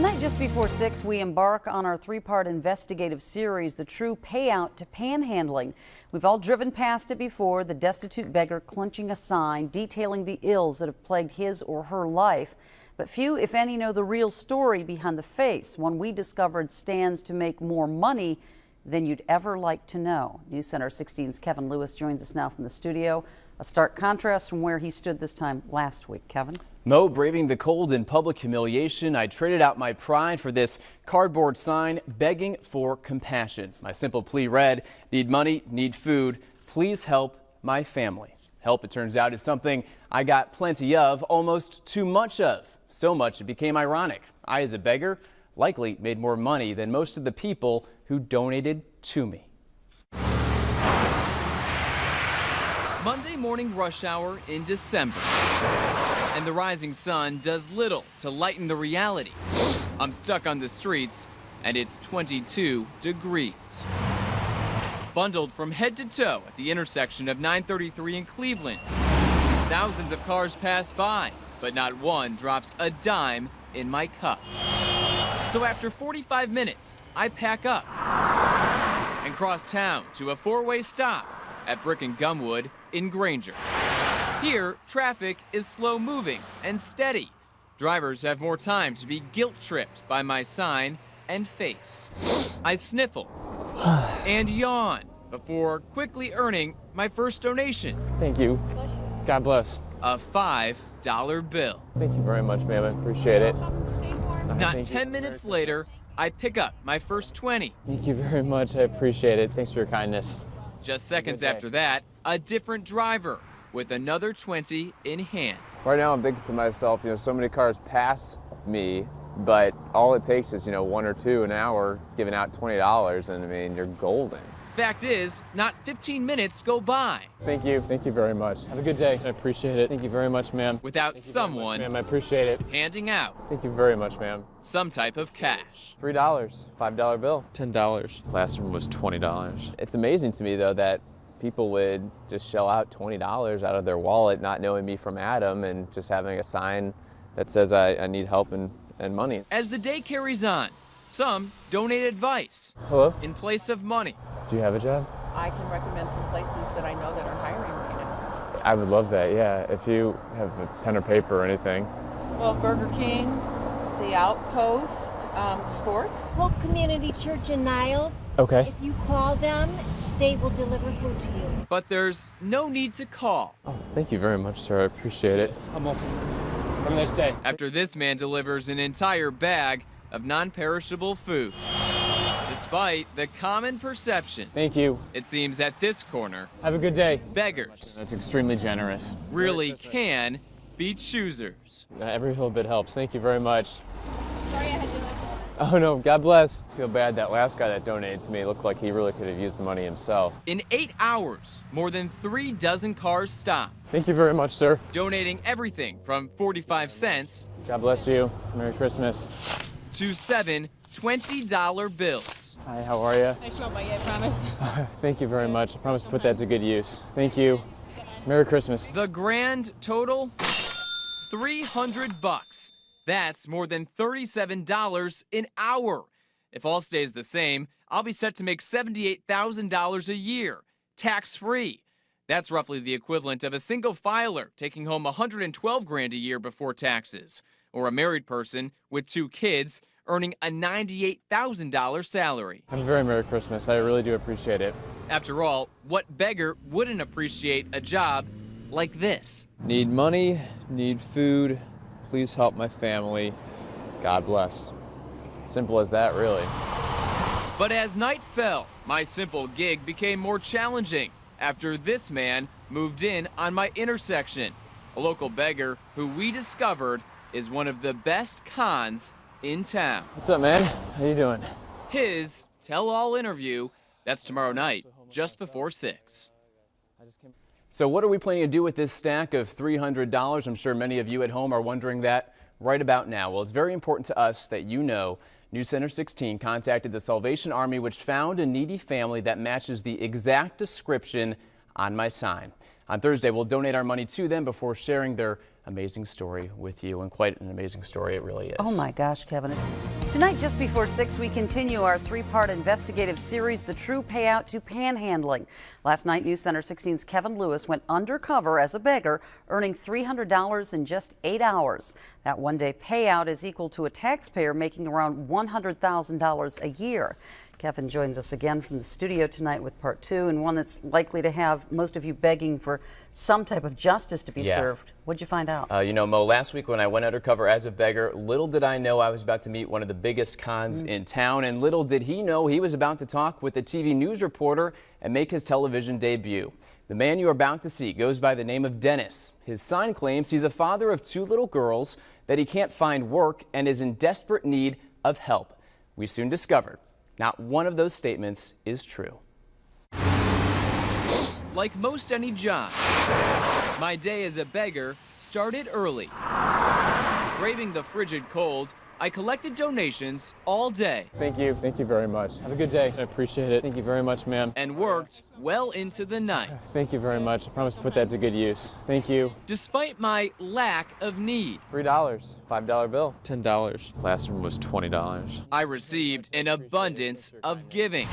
Tonight, just before 6, we embark on our three-part investigative series, The True Payout to Panhandling. We've all driven past it before, the destitute beggar clenching a sign detailing the ills that have plagued his or her life. But few, if any, know the real story behind the face. One we discovered stands to make more money than you'd ever like to know. News Center 16's Kevin Lewis joins us now from the studio. A stark contrast from where he stood this time last week. Kevin? Mo, braving the cold and public humiliation, I traded out my pride for this cardboard sign begging for compassion. My simple plea read, need money, need food, please help my family. Help, it turns out, is something I got plenty of, almost too much of. So much it became ironic. I, as a beggar, likely made more money than most of the people who donated to me. Monday morning rush hour in December, and the rising sun does little to lighten the reality. I'm stuck on the streets, and it's 22 degrees. Bundled from head to toe at the intersection of 933 and Cleveland. Thousands of cars pass by, but not one drops a dime in my cup. So after 45 minutes, I pack up and cross town to a four-way stop at Brick and Gumwood in Granger. Here, traffic is slow moving and steady. Drivers have more time to be guilt-tripped by my sign and face. I sniffle and yawn before quickly earning my first donation. Thank you. God bless. A $5 bill. Thank you very much, ma'am. I appreciate it. Not 10 minutes later, I pick up my first 20. Thank you very much. I appreciate it. Thanks for your kindness. Just seconds after that, a different driver with another 20 in hand. Right now I'm thinking to myself, so many cars pass me, but all it takes is, one or two an hour giving out $20, and I mean, you're golden. Fact is, not 15 minutes go by. Thank you. Thank you very much. Have a good day. I appreciate it. Thank you very much, ma'am. Without someone, ma'am, I appreciate it. Handing out. Thank you very much, ma'am. Some type of cash. $3, $5 bill. $10. Last one was $20. It's amazing to me, though, that people would just shell out $20 out of their wallet, not knowing me from Adam, and just having a sign that says I need help and money. As the day carries on, some donate advice. Hello? In place of money. Do you have a job? I can recommend some places that I know that are hiring right now. I would love that, yeah. If you have a pen or paper or anything. Well, Burger King, The Outpost, Sports. Hope Community Church in Niles. Okay. If you call them, they will deliver food to you. But there's no need to call. Oh, thank you very much, sir. I appreciate it. I'm off. Have a nice day. After this man delivers an entire bag of non-perishable food. Despite the common perception, Thank you. it seems at this corner, Have a good day. beggars That's extremely generous. really can be choosers. Every little bit helps. Thank you very much. Sorry I had to. Oh no, God bless. I feel bad that last guy that donated to me looked like he really could have used the money himself. In 8 hours, more than 3 dozen cars stop, Thank you very much, sir. donating everything from 45 cents God bless you. Merry Christmas. to 7 $20 bills. Hi, how are you? I showed my I promise. Thank you very much. I promise to put that to good use. Thank you. Merry Christmas. The grand total, $300. That's more than $37 an hour. If all stays the same, I'll be set to make $78,000 a year, tax-free. That's roughly the equivalent of a single filer taking home $112,000 a year before taxes, or a married person with 2 kids earning a $98,000 salary. Have a very Merry Christmas. I really do appreciate it. After all, what beggar wouldn't appreciate a job like this? Need money, need food. Please help my family. God bless. Simple as that, really. But as night fell, my simple gig became more challenging after this man moved in on my intersection. A local beggar who we discovered is one of the best cons in town. What's up, man? How you doing? His tell-all interview, that's tomorrow night, just before 6. So what are we planning to do with this stack of $300? I'm sure many of you at home are wondering that right about now. Well, it's very important to us that you know News Center 16 contacted the Salvation Army, which found a needy family that matches the exact description on my sign. On Thursday, we'll donate our money to them before sharing their amazing story with you, and quite an amazing story it really is. Oh my gosh, Kevin. Tonight, just before 6, we continue our 3-part investigative series, The True Payout to Panhandling. Last night, News Center 16's Kevin Lewis went undercover as a beggar, earning $300 in just 8 hours. That one-day payout is equal to a taxpayer making around $100,000 a year. Kevin joins us again from the studio tonight with part 2, and one that's likely to have most of you begging for some type of justice to be served. What'd you find out? You know, Mo, last week when I went undercover as a beggar, little did I know I was about to meet one of the biggest cons in town, and little did he know he was about to talk with a TV news reporter and make his television debut. The man you are about to see goes by the name of Dennis. His son claims he's a father of 2 little girls, that he can't find work, and is in desperate need of help. We soon discovered not one of those statements is true. Like most any job, my day as a beggar started early. Braving the frigid cold, I collected donations all day. Thank you. Thank you very much. Have a good day. I appreciate it. Thank you very much, ma'am. And worked well into the night. Thank you very much. I promise to put that to good use. Thank you. Despite my lack of need. $3, $5 bill, $10. Last one was $20. I received an abundance of giving.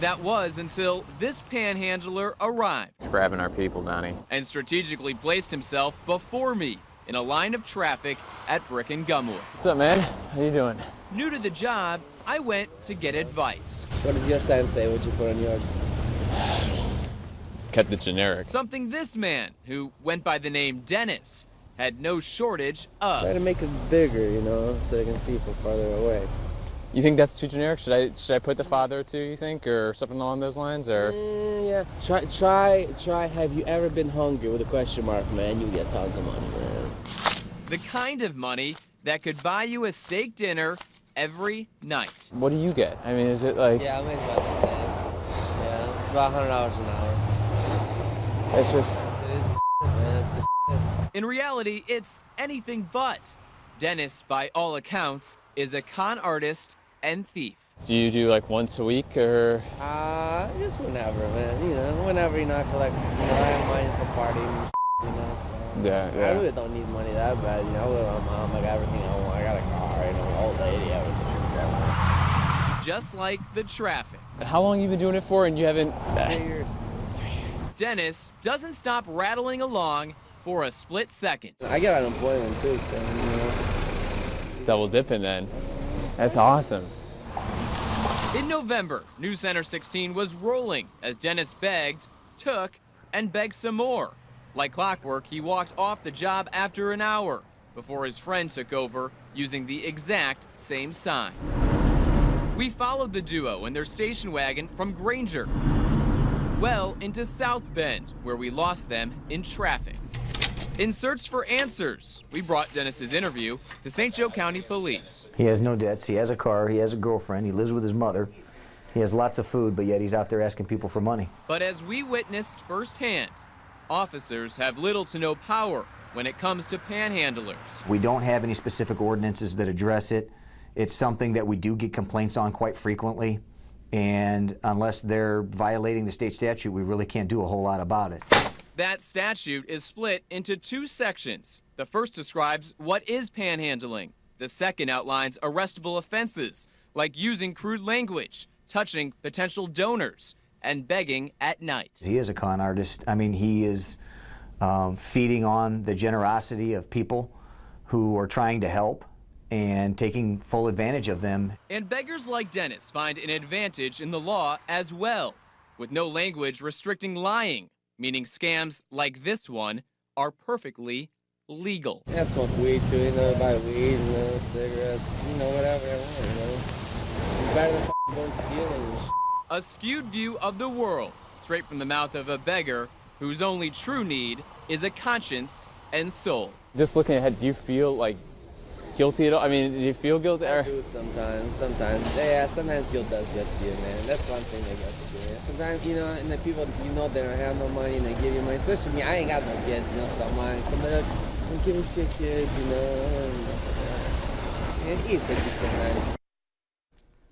That was until this panhandler arrived. Grabbing our people, Donnie. And strategically placed himself before me in a line of traffic at Brick and Gumwood. What's up, man? How you doing? New to the job, I went to get advice. What does your sign say? What you put on yours? Kept it generic. Something this man, who went by the name Dennis, had no shortage Try of. to make it bigger, you know, so they can see from farther away. You think that's too generic? Should I put the father too, you think, or something along those lines, or? Yeah. Try. Have you ever been hungry with a question mark, man? You get tons of money, man. The kind of money that could buy you a steak dinner every night. What do you get? I mean, is it like? Yeah, I make about the same. Yeah, it's about $100 an hour. It's just. It is, man. It's In reality, it's anything but. Dennis, by all accounts, is a con artist and thief. Do you do like once a week, or? just whenever, man. You know, whenever, you know, I feel like, you know, I have money for partying, you know, so. Yeah. I really don't need money that bad, you know. I live with my mom, I got everything I want. I got a car, you know, old lady, everything. So. Just like the traffic. How long have you been doing it for, and you haven't? 3 years. Dennis doesn't stop rattling along for a split second. I get unemployment too, so, you know. Double dipping then. That's awesome. In November, News Center 16 was rolling as Dennis begged, took, and begged some more. Like clockwork, he walked off the job after an hour before his friend took over using the exact same sign. We followed the duo in their station wagon from Granger, well into South Bend, where we lost them in traffic. In search for answers, we brought Dennis's interview to St. Joe County Police. He has no debts, he has a car, he has a girlfriend, he lives with his mother, he has lots of food, but yet he's out there asking people for money. But as we witnessed firsthand, officers have little to no power when it comes to panhandlers. We don't have any specific ordinances that address it. It's something that we do get complaints on quite frequently, and unless they're violating the state statute, we really can't do a whole lot about it. That statute is split into 2 sections. The first describes what is panhandling. The second outlines arrestable offenses, like using crude language, touching potential donors, and begging at night. He is a con artist. I mean, he is feeding on the generosity of people who are trying to help and taking full advantage of them. And beggars like Dennis find an advantage in the law as well, with no language restricting lying, meaning scams like this one are perfectly legal. I smoke weed too, you know, buy weed, you know, cigarettes, you know, whatever I want, you know. It's better than going stealing and shit. A skewed view of the world, straight from the mouth of a beggar whose only true need is a conscience and soul. Just looking ahead, do you feel like guilty at all? I mean, do you feel guilty? I do sometimes. Yeah, sometimes guilt does get to you, man. That's one thing they got to do. Yeah. Sometimes, you know, and the people, you know, they don't have no money and they give you money. Especially me, I ain't got no kids, you know, so I'm like, come up, give me shit, kids, you know. And it's like sometimes.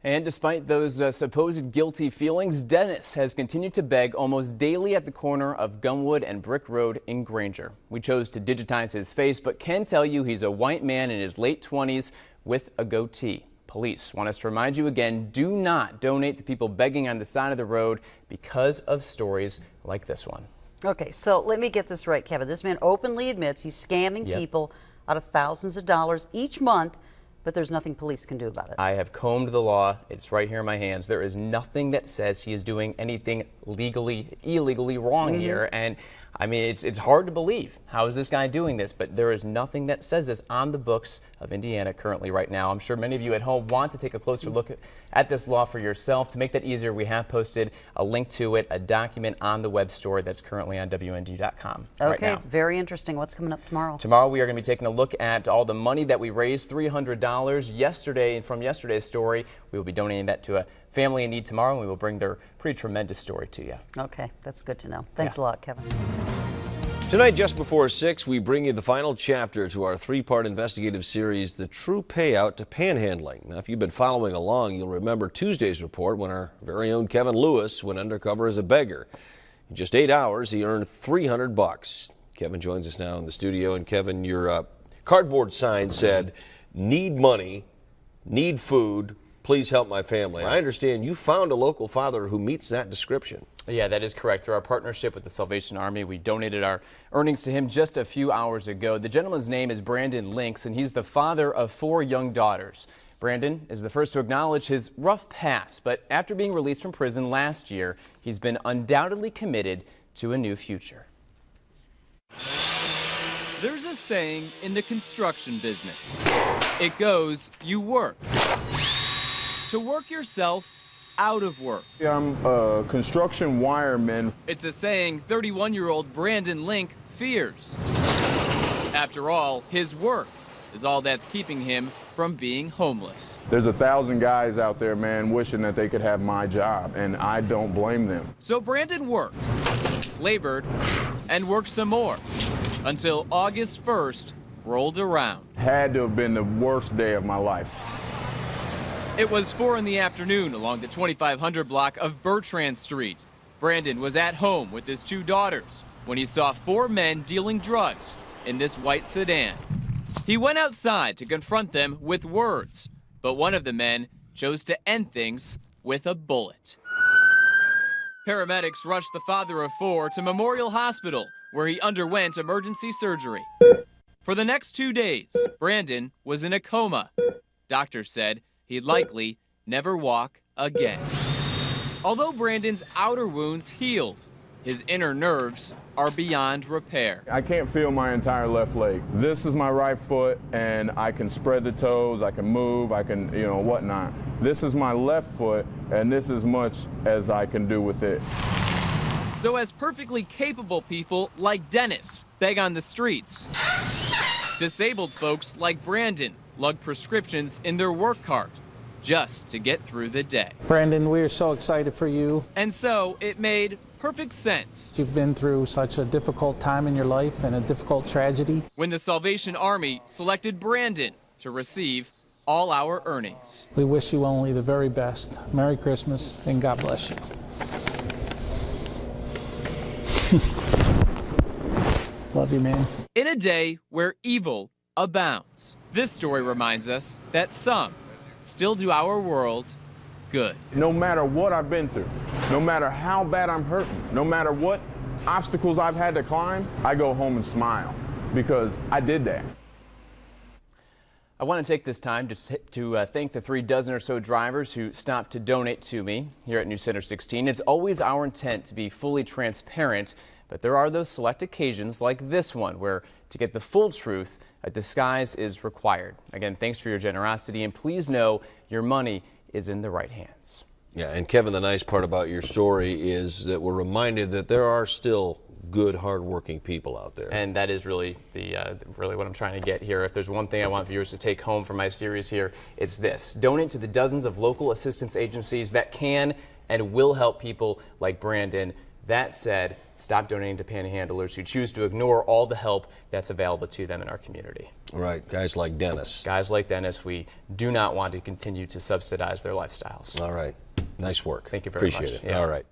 And despite those supposed guilty feelings, Dennis has continued to beg almost daily at the corner of Gumwood and Brick Road in Granger. We chose to digitize his face, but can tell you he's a white man in his late 20s with a goatee. police want us to remind you again, do not donate to people begging on the side of the road because of stories like this one. Okay, so let me get this right, Kevin. This man openly admits he's scamming people out of thousands of dollars each month, but there's nothing police can do about it. I have combed the law. It's right here in my hands. There is nothing that says he is doing anything illegally wrong here. And I mean, it's hard to believe. How is this guy doing this? But there is nothing that says this on the books of Indiana currently right now. I'm sure many of you at home want to take a closer look at this law for yourself. To make that easier, we have posted a link to it, a document on the web store that's currently on WNDU.com right now. Okay, very interesting. What's coming up tomorrow? Tomorrow we are going to be taking a look at all the money that we raised, $300 yesterday. From yesterday's story, we will be donating that to a family in need tomorrow, and we will bring their pretty tremendous story to you. Okay, that's good to know. Thanks a lot, Kevin. Tonight, just before 6, we bring you the final chapter to our 3-part investigative series, The True Payout to Panhandling. Now, if you've been following along, you'll remember Tuesday's report when our very own Kevin Lewis went undercover as a beggar. In just 8 hours, he earned $300. Kevin joins us now in the studio. And Kevin, your cardboard sign said, "Need money, need food, please help my family." I understand you found a local father who meets that description. Yeah, that is correct. Through our partnership with the Salvation Army, we donated our earnings to him just a few hours ago. The gentleman's name is Brandon Links, and he's the father of 4 young daughters. Brandon is the first to acknowledge his rough past, but after being released from prison last year, he's been undoubtedly committed to a new future. There's a saying in the construction business. It goes, you work. To work yourself out of work. I'm a construction wireman. It's a saying 31-year-old Brandon Link fears. After all, his work is all that's keeping him from being homeless. There's 1,000 guys out there, man, wishing that they could have my job, and I don't blame them. So Brandon worked, labored, and worked some more until August 1st rolled around. Had to have been the worst day of my life. It was 4 in the afternoon along the 2500 block of Bertrand Street. Brandon was at home with his 2 daughters when he saw 4 men dealing drugs in this white sedan. He went outside to confront them with words, but one of the men chose to end things with a bullet. Paramedics rushed the father of 4 to Memorial Hospital, where he underwent emergency surgery. For the next 2 days, Brandon was in a coma. Doctors said he'd likely never walk again. Although Brandon's outer wounds healed, his inner nerves are beyond repair. I can't feel my entire left leg. This is my right foot, and I can spread the toes, I can move, I can, whatnot. This is my left foot, and this is as much as I can do with it. So as perfectly capable people like Dennis beg on the streets, disabled folks like Brandon lug prescriptions in their work cart just to get through the day. Brandon, we are so excited for you. And so it made perfect sense. You've been through such a difficult time in your life and a difficult tragedy. When the Salvation Army selected Brandon to receive all our earnings. We wish you only the very best. Merry Christmas and God bless you. Love you, man. In a day where evil abounds, this story reminds us that some still do our world good. No matter what I've been through, no matter how bad I'm hurting, no matter what obstacles I've had to climb, I go home and smile because I did that. I want to take this time to thank the 36 or so drivers who stopped to donate to me here at News Center 16. It's always our intent to be fully transparent, but there are those select occasions like this one where to get the full truth, a disguise is required. Again, thanks for your generosity, and please know your money is in the right hands. Yeah, and Kevin, the nice part about your story is that we're reminded that there are still good, hardworking people out there. And that is really really what I'm trying to get here. If there's one thing I want viewers to take home from my series here, it's this. Donate to the dozens of local assistance agencies that can and will help people like Brandon. That said, stop donating to panhandlers who choose to ignore all the help that's available to them in our community. Right, guys like Dennis. Guys like Dennis, we do not want to continue to subsidize their lifestyles. All right, nice work. Thank you very much. Appreciate it. Yeah. All right.